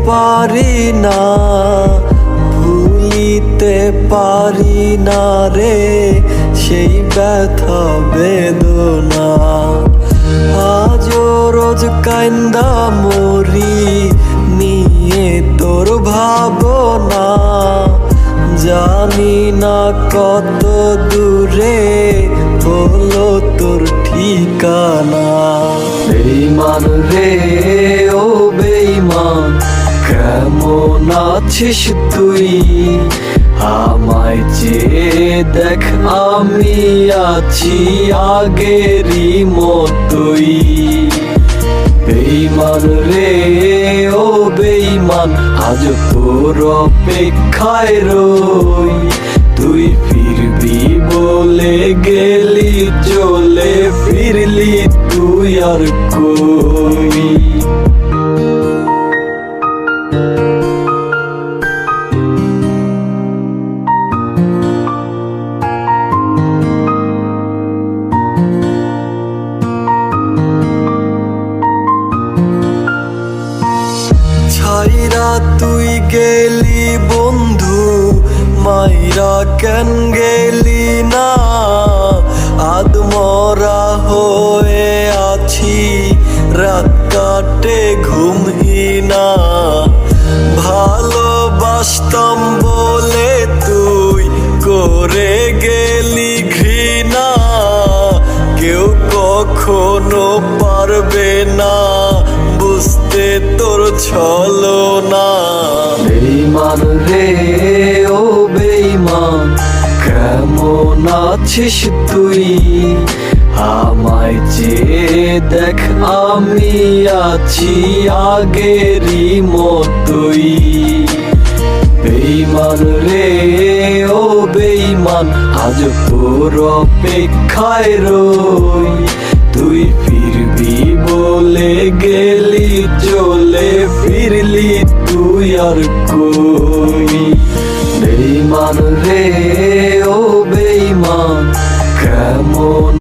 পারি না, ভুলিতে পারি না রে সেই ব্যথা বেদনা। আজও রোজ কান্দা মরি নিয়ে তোর ভাবনা, জানি না কত দূরে হলো তোর ঠিকানা। বেঈমান রে ও বেঈমান, কেমন আছিস তুই? আমায় চেয়ে দেখ আমি আছি আগেরই মতোই। বেঈমান রে ও বেঈমান, আজ তোর অপেক্ষায় রই। তুই ফিরবি বলে গেলি চলে, ফিরলি তুই আর কই? ছাইরা তুই গেলি বন্ধু, মাইরা কেন গেলি না? আদমরা হয়ে আছি, রাত কাটে ঘুমহীনা। ভালোবাসতাম বলে তুই করে গেলি ঘৃণা, কেউ কখনো পারবে না বুঝতে তোর ছলনা। বেঈমান রে ও বেঈমান, কেমন আছিস তুই? আমায় চেয়ে দেখ আমি আছি আগেরই মতোই। বেঈমান রে ও বেঈমান, আজ তোর অপেক্ষায় রই। তুই ফিরবি বলে গেলি চলে, ফিরলি তুই আর কই? বেঈমান রে ও বেঈমান, কেমন